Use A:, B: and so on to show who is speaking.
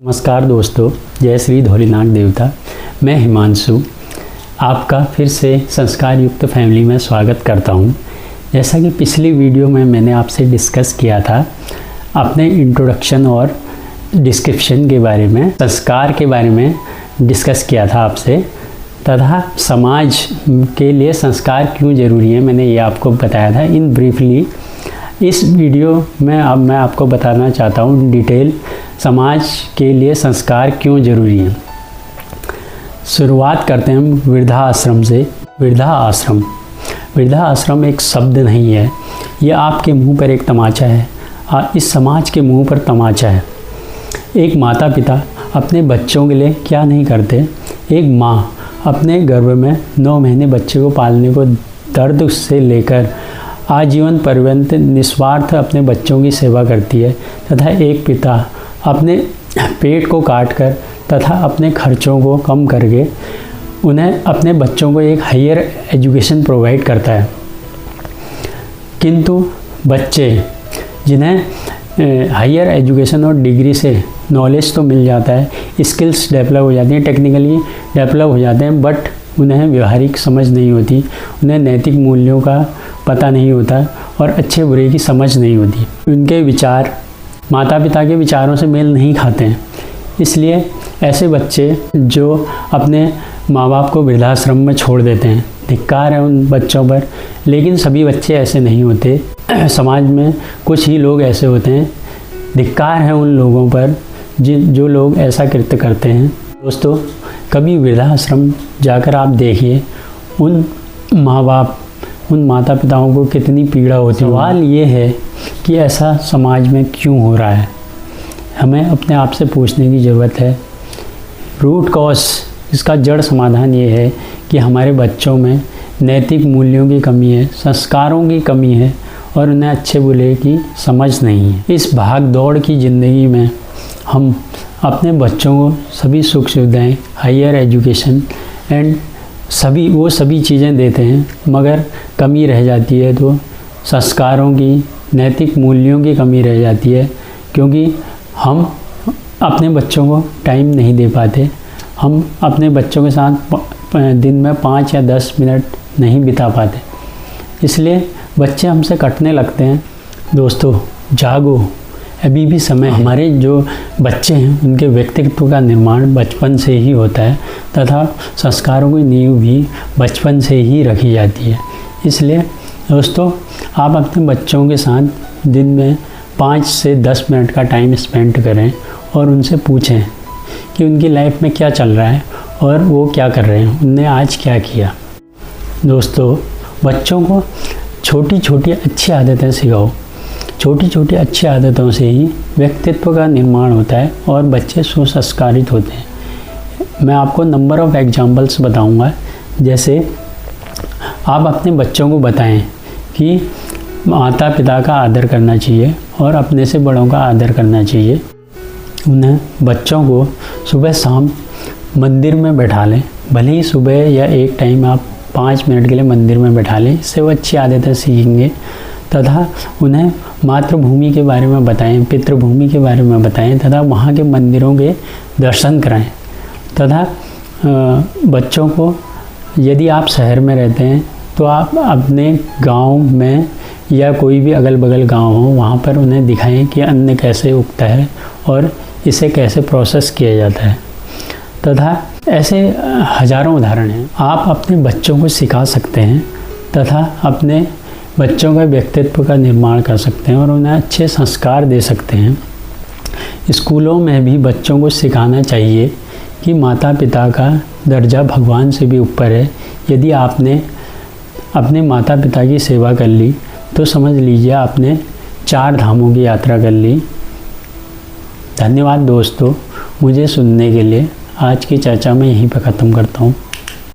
A: नमस्कार दोस्तों, जय श्री धोलीनाग देवता। मैं हिमांशु आपका फिर से संस्कार युक्त फैमिली में स्वागत करता हूं। जैसा कि पिछली वीडियो में मैंने आपसे डिस्कस किया था अपने इंट्रोडक्शन और डिस्क्रिप्शन के बारे में, संस्कार के बारे में डिस्कस किया था आपसे, तथा समाज के लिए संस्कार क्यों ज़रूरी है मैंने ये आपको बताया था इन ब्रीफली। इस वीडियो में अब मैं आपको बताना चाहता हूँ डिटेल समाज के लिए संस्कार क्यों ज़रूरी है। शुरुआत करते हैं हम वृद्धाश्रम से। वृद्धाश्रम एक शब्द नहीं है, ये आपके मुंह पर एक तमाचा है, इस समाज के मुंह पर तमाचा है। एक माता पिता अपने बच्चों के लिए क्या नहीं करते। एक माँ अपने गर्भ में 9 महीने बच्चे को पालने को दर्द से लेकर आजीवन पर्यंत निस्वार्थ अपने बच्चों की सेवा करती है, तथा एक पिता अपने पेट को काटकर तथा अपने खर्चों को कम करके उन्हें अपने बच्चों को एक हायर एजुकेशन प्रोवाइड करता है। किंतु बच्चे जिन्हें हायर एजुकेशन और डिग्री से नॉलेज तो मिल जाता है, स्किल्स डेवलप हो जाती हैं, टेक्निकली डेवलप हो जाते हैं, बट उन्हें व्यवहारिक समझ नहीं होती, उन्हें नैतिक मूल्यों का पता नहीं होता और अच्छे बुरे की समझ नहीं होती। उनके विचार माता पिता के विचारों से मेल नहीं खाते हैं। इसलिए ऐसे बच्चे जो अपने माँ बाप को वृद्धाश्रम में छोड़ देते हैं, धिक्कार है उन बच्चों पर। लेकिन सभी बच्चे ऐसे नहीं होते, समाज में कुछ ही लोग ऐसे होते हैं। धिक्कार है उन लोगों पर जो लोग ऐसा कृत्य करते हैं। दोस्तों, कभी वृद्धाश्रम जाकर आप देखिए उन माँ बाप, उन माता पिताओं को कितनी पीड़ा होती है। सवाल ये है कि ऐसा समाज में क्यों हो रहा है, हमें अपने आप से पूछने की ज़रूरत है। रूट कॉज, इसका जड़ समाधान ये है कि हमारे बच्चों में नैतिक मूल्यों की कमी है, संस्कारों की कमी है और उन्हें अच्छे बुरे की समझ नहीं है। इस भाग दौड़ की ज़िंदगी में हम अपने बच्चों को सभी सुख सुविधाएँ, हायर एजुकेशन एंड सभी चीज़ें देते हैं, मगर कमी रह जाती है तो संस्कारों की, नैतिक मूल्यों की कमी रह जाती है, क्योंकि हम अपने बच्चों को टाइम नहीं दे पाते। हम अपने बच्चों के साथ दिन में 5 या 10 मिनट नहीं बिता पाते, इसलिए बच्चे हमसे कटने लगते हैं। दोस्तों, जागो, अभी भी समय है। हमारे जो बच्चे हैं उनके व्यक्तित्व का निर्माण बचपन से ही होता है तथा संस्कारों की नींव भी बचपन से ही रखी जाती है। इसलिए दोस्तों, आप अपने बच्चों के साथ दिन में 5 से 10 मिनट का टाइम स्पेंड करें और उनसे पूछें कि उनकी लाइफ में क्या चल रहा है और वो क्या कर रहे हैं, उनने आज क्या किया। दोस्तों, बच्चों को छोटी छोटी अच्छी आदतें सिखाओ। छोटी छोटी अच्छी आदतों से ही व्यक्तित्व का निर्माण होता है और बच्चे सुसंस्कारित होते हैं। मैं आपको नंबर ऑफ़ एग्जाम्पल्स बताऊंगा। जैसे आप अपने बच्चों को बताएं कि माता पिता का आदर करना चाहिए और अपने से बड़ों का आदर करना चाहिए। उन्हें बच्चों को सुबह शाम मंदिर में बैठा लें, भले ही सुबह या एक टाइम आप 5 मिनट के लिए मंदिर में बैठा लें, इससे वो अच्छी आदतें सीखेंगे। तथा उन्हें मातृभूमि के बारे में बताएं, पितृभूमि के बारे में बताएं तथा वहाँ के मंदिरों के दर्शन कराएं। तथा बच्चों को, यदि आप शहर में रहते हैं तो आप अपने गांव में या कोई भी अगल बगल गांव हो, वहाँ पर उन्हें दिखाएं कि अन्न कैसे उगता है और इसे कैसे प्रोसेस किया जाता है। तथा ऐसे हज़ारों उदाहरण हैं। आप अपने बच्चों को सिखा सकते हैं तथा अपने बच्चों का व्यक्तित्व का निर्माण कर सकते हैं और उन्हें अच्छे संस्कार दे सकते हैं। स्कूलों में भी बच्चों को सिखाना चाहिए कि माता पिता का दर्जा भगवान से भी ऊपर है। यदि आपने अपने माता पिता की सेवा कर ली तो समझ लीजिए आपने 4 धामों की यात्रा कर ली। धन्यवाद दोस्तों मुझे सुनने के लिए। आज की चर्चा मैं यहीं पर ख़त्म करता हूँ।